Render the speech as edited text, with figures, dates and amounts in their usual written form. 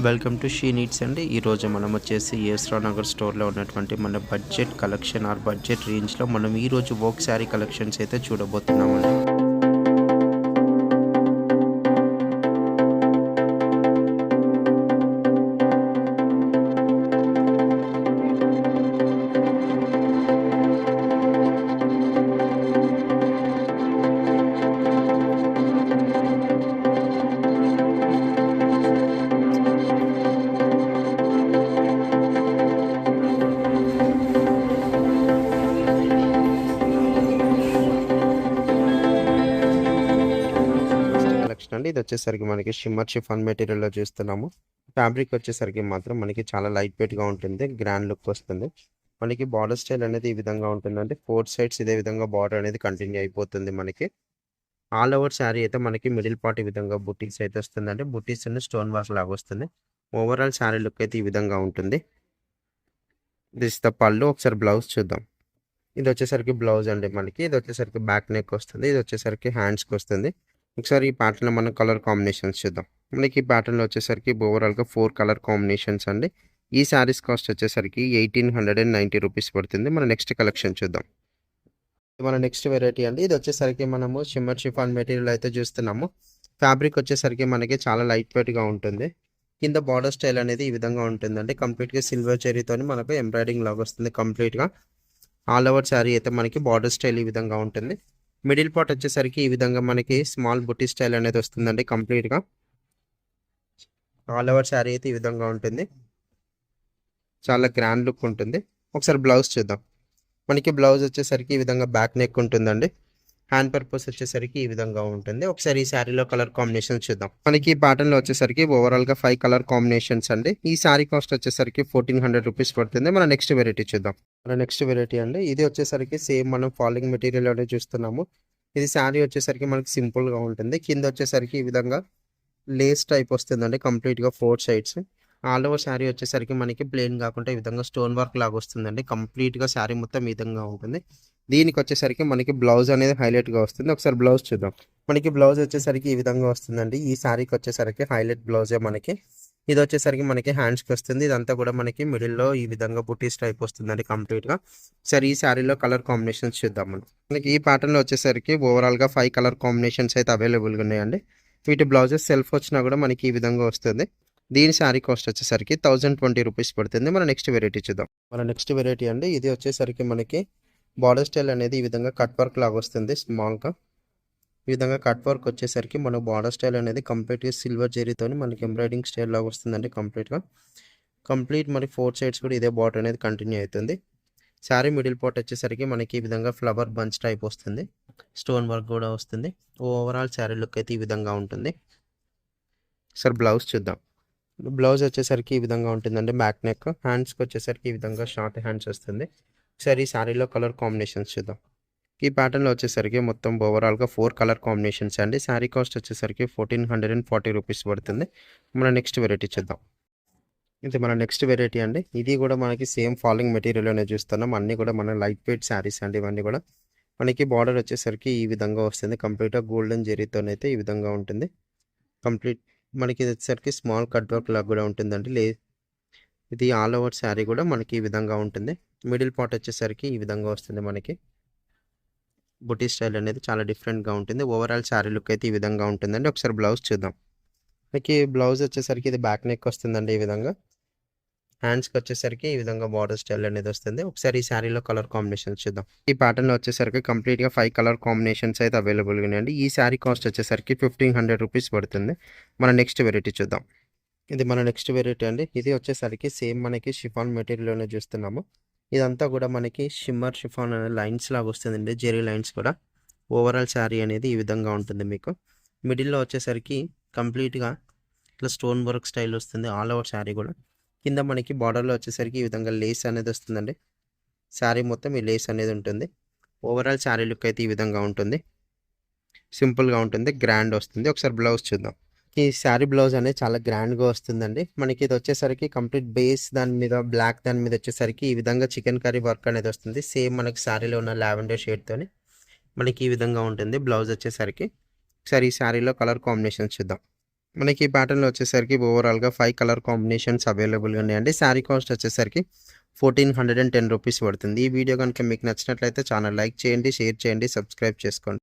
Welcome to she needs అండి. ఈరోజు మనం వచ్చేసి యేస్రా నగర్ స్టోర్లో ఉన్నటువంటి మన బడ్జెట్ కలెక్షన్ ఆర్ బడ్జెట్ రేంజ్లో మనం ఈరోజు వర్క్ శారీ కలెక్షన్స్ అయితే చూడబోతున్నామండి. కలెక్షన్ అండి. ఇది వచ్చేసరికి మనకి షిమ్మర్ షిఫాన్ మెటీరియల్లో చూస్తున్నాము. ఫ్యాబ్రిక్ వచ్చేసరికి మాత్రం మనకి చాలా లైట్ వెయిట్గా ఉంటుంది, గ్రాండ్ లుక్ వస్తుంది. మనకి బార్డర్ స్టైల్ అనేది ఈ విధంగా ఉంటుందంటే 4 సైడ్స్ ఇదే విధంగా బార్డర్ అనేది కంటిన్యూ అయిపోతుంది. మనకి ఆల్ ఓవర్ శారీ అయితే మనకి మిడిల్ పార్ట్ ఈ విధంగా బుటీస్ అయితే వస్తుందంటే బుటీస్ అన్ని స్టోన్ వర్క్ లాగా వస్తుంది. ఓవరాల్ శారీ లుక్ అయితే ఈ విధంగా ఉంటుంది. దిస్ ద పళ్ళు. ఒకసారి బ్లౌజ్ చూద్దాం. ఇది వచ్చేసరికి బ్లౌజ్ అండి. మనకి ఇది వచ్చేసరికి బ్యాక్ నెక్ వస్తుంది, ఇది వచ్చేసరికి హ్యాండ్స్కి వస్తుంది. ఒకసారి ఈ ప్యాటర్న్ మనం కలర్ కాంబినేషన్స్ చూద్దాం. మనకి ఈ ప్యాటర్న్లో వచ్చేసరికి ఓవరాల్గా 4 కలర్ కాంబినేషన్స్ అండి. ఈ శారీస్ కాస్ట్ వచ్చేసరికి 1890 రూపీస్ పడుతుంది. మన నెక్స్ట్ కలెక్షన్ చూద్దాం. మన నెక్స్ట్ వెరైటీ అండి. ఇది వచ్చేసరికి మనము షిమ్మర్ షిఫాన్ మెటీరియల్ అయితే చూస్తున్నాము. ఫ్యాబ్రిక్ వచ్చేసరికి మనకి చాలా లైట్ వెయిట్గా ఉంటుంది. కింద బార్డర్ స్టైల్ అనేది ఈ విధంగా ఉంటుందండి. కంప్లీట్గా సిల్వర్ చెరీతో మనకు ఎంబ్రాయిడింగ్ లాగా వస్తుంది. కంప్లీట్గా ఆల్ ఓవర్ శారీ అయితే మనకి బార్డర్ స్టైల్ ఈ విధంగా ఉంటుంది. మిడిల్ పార్ట్ వచ్చేసరికి ఈ విధంగా మనకి స్మాల్ బుటీ స్టైల్ అనేది వస్తుందండి. కంప్లీట్గా ఆల్ ఓవర్ శారీ అయితే ఈ విధంగా ఉంటుంది. చాలా గ్రాండ్ లుక్ ఉంటుంది. ఒకసారి బ్లౌజ్ చూద్దాం. మనకి బ్లౌజ్ వచ్చేసరికి ఈ విధంగా బ్యాక్ నెక్ ఉంటుందండి. హ్యాండ్ పర్పస్ వచ్చేసరికి ఈ విధంగా ఉంటుంది. ఒకసారి ఈ శారీలో కలర్ కాంబినేషన్స్ చూద్దాం. మనకి ఈ ప్యాటర్న్లో వచ్చేసరికి ఓవరాల్గా 5 కలర్ కాంబినేషన్స్ అండి. ఈ శారీ కాస్ట్ వచ్చేసరికి 1400 రూపీస్ పడుతుంది. మన నెక్స్ట్ వెరైటీ చూద్దాం. మన నెక్స్ట్ వెరైటీ అండి. ఇది వచ్చేసరికి సేమ్ మనం ఫాలింగ్ మెటీరియల్ అనేది చూస్తున్నాము. ఇది శారీ వచ్చేసరికి మనకి సింపుల్గా ఉంటుంది. కింద వచ్చేసరికి ఈ విధంగా లేస్ టైప్ వస్తుందండి. కంప్లీట్గా 4 సైడ్స్. ఆల్ ఓవర్ శారీ వచ్చేసరికి మనకి ప్లెయిన్ కాకుండా ఈ విధంగా స్టోన్ వర్క్ లాగా వస్తుందండి. కంప్లీట్గా శారీ మొత్తం ఈ విధంగా ఉంటుంది. దీనికి వచ్చేసరికి మనకి బ్లౌజ్ అనేది హైలైట్గా వస్తుంది. ఒకసారి బ్లౌజ్ చూద్దాం. మనకి బ్లౌజ్ వచ్చేసరికి ఈ విధంగా వస్తుందండి. ఈ శారీకి వచ్చేసరికి హైలైట్ బ్లౌజే మనకి. ఇది వచ్చేసరికి మనకి హ్యాండ్స్కి వస్తుంది. ఇదంతా కూడా మనకి మిడిల్లో ఈ విధంగా బుటీస్ టైప్ వస్తుందండి కంప్లీట్గా. సరే ఈ శారీలో కలర్ కాంబినేషన్స్ చూద్దాం. మనకి ఈ ప్యాటర్న్లో వచ్చేసరికి ఓవరాల్గా 5 కలర్ కాంబినేషన్స్ అయితే అవైలబుల్గా ఉన్నాయండి. వీటి బ్లౌజెస్ సెల్ఫ్ వచ్చినా కూడా మనకి ఈ విధంగా వస్తుంది. దీని శారీ కాస్ట్ వచ్చేసరికి 1020 రూపీస్ పడుతుంది. మన నెక్స్ట్ వెరైటీ చూద్దాం. మన నెక్స్ట్ వెరైటీ అండి. ఇది వచ్చేసరికి మనకి బార్డర్ స్టైల్ అనేది ఈ విధంగా కట్ వర్క్ లాగా వస్తుంది. స్మాల్గా ఈ విధంగా కట్ వర్క్ వచ్చేసరికి మన బార్డర్ స్టైల్ అనేది కంప్లీట్గా సిల్వర్ జెరీతో మనకి ఎంబ్రాయిడింగ్ స్టైల్ లాగా వస్తుందండి. కంప్లీట్ మరి 4 సైడ్స్ కూడా ఇదే బార్డర్ అనేది కంటిన్యూ అవుతుంది. శారీ మిడిల్ పార్ట్ వచ్చేసరికి మనకి ఈ విధంగా ఫ్లవర్ బంచ్ టైప్ వస్తుంది. స్టోన్ వర్క్ కూడా వస్తుంది. ఓవరాల్ శారీ లుక్ అయితే ఈ విధంగా ఉంటుంది. సార్ బ్లౌజ్ చూద్దాం. బ్లౌజ్ వచ్చేసరికి ఈ విధంగా ఉంటుందండి. Back neck. హ్యాండ్స్కి వచ్చేసరికి ఈ విధంగా షార్ట్ హ్యాండ్స్ వస్తుంది. సరే ఈ శారీలో కలర్ కాంబినేషన్స్ చూద్దాం. ఈ ప్యాటర్న్లో వచ్చేసరికి మొత్తం ఓవరాల్గా 4 కలర్ కాంబినేషన్స్ అండి. శారీ కాస్ట్ వచ్చేసరికి 1440 రూపీస్ పడుతుంది. మన నెక్స్ట్ వెరైటీ చూద్దాం. ఇది మన నెక్స్ట్ వెరైటీ అండి. ఇది కూడా మనకి సేమ్ ఫాలింగ్ మెటీరియల్లోనే చూస్తున్నాం. అన్నీ కూడా మన లైట్ వెయిట్ శారీస్ అండి. ఇవన్నీ కూడా మనకి బార్డర్ వచ్చేసరికి ఈ విధంగా వస్తుంది. కంప్లీట్గా గోల్డెన్ జెరీతోనైతే ఈ విధంగా ఉంటుంది. కంప్లీట్ మనకి ఇది వచ్చేసరికి స్మాల్ కట్ వర్క్ లాగా కూడా ఉంటుందండి. ఇది ఆల్ ఓవర్ శారీ కూడా మనకి ఈ విధంగా ఉంటుంది. మిడిల్ పార్ట్ వచ్చేసరికి ఈ విధంగా వస్తుంది. మనకి బుటీ స్టైల్ అనేది చాలా డిఫరెంట్గా ఉంటుంది. ఓవరాల్ శారీ లుక్ అయితే ఈ విధంగా ఉంటుందండి. ఒకసారి బ్లౌజ్ చూద్దాం. మనకి బ్లౌజ్ వచ్చేసరికి ఇది బ్యాక్ నెక్ వస్తుందండి. ఈ విధంగా హ్యాండ్స్కి వచ్చేసరికి ఈ విధంగా బార్డర్ స్టైల్ అనేది వస్తుంది. ఒకసారి ఈ శారీలో కలర్ కాంబినేషన్స్ చూద్దాం. ఈ ప్యాటర్న్లో వచ్చేసరికి కంప్లీట్గా 5 కలర్ కాంబినేషన్స్ అయితే అవైలబుల్గా ఉన్నాయండి. ఈ శారీ కాస్ట్ వచ్చేసరికి 1500 రూపీస్ పడుతుంది. మన నెక్స్ట్ వెరైటీ చూద్దాం. ఇది మన నెక్స్ట్ వెరైటీ అండి. ఇది వచ్చేసరికి సేమ్ మనకి షిఫాన్ మెటీరియల్లోనే చూస్తున్నాము. ఇదంతా కూడా మనకి షిమ్మర్ షిఫాన్ అనే లైన్స్ లాగా వస్తుందండి. జెరీ లైన్స్ కూడా. ఓవరాల్ శారీ అనేది ఈ విధంగా ఉంటుంది. మీకు మిడిల్లో వచ్చేసరికి కంప్లీట్గా ఇట్లా స్టోన్ వర్క్ స్టైల్ వస్తుంది. ఆల్ ఓవర్ శారీ కూడా. కింద మనకి బార్డర్లో వచ్చేసరికి ఈ విధంగా లేస్ అనేది వస్తుందండి. శారీ మొత్తం ఈ లేస్ అనేది ఉంటుంది. ఓవరాల్ శారీ లుక్ అయితే ఈ విధంగా ఉంటుంది. సింపుల్గా ఉంటుంది, గ్రాండ్ వస్తుంది. ఒకసారి బ్లౌజ్ చూద్దాం. ఈ శారీ బ్లౌజ్ అనేది చాలా గ్రాండ్గా వస్తుందండి. మనకి ఇది వచ్చేసరికి కంప్లీట్ బేస్ దాని మీద బ్లాక్ దాని మీద వచ్చేసరికి ఈ విధంగా చికెన్ కర్రీ వర్క్ అనేది వస్తుంది. సేమ్ మనకి శారీలో ఉన్న లావెండర్ షేడ్తోని మనకి ఈ విధంగా ఉంటుంది బ్లౌజ్ వచ్చేసరికి. ఒకసారి ఈ శారీలో కలర్ కాంబినేషన్స్ చూద్దాం. మనకి ఈ ప్యాటర్న్‌లో వచ్చేసరికి ఓవరాల్‌గా 5 కలర్ కాంబినేషన్స్ అవైలబుల్‌గా ఉన్నాయండి. శారీ కాస్ట్ వచ్చేసరికి 1410 రూపీస్ పడుతుంది. ఈ వీడియో గనుక మీకు నచ్చినట్లయితే ఛానల్ లైక్ చేయండి, షేర్ చేయండి, సబ్స్క్రైబ్ చేసుకోండి.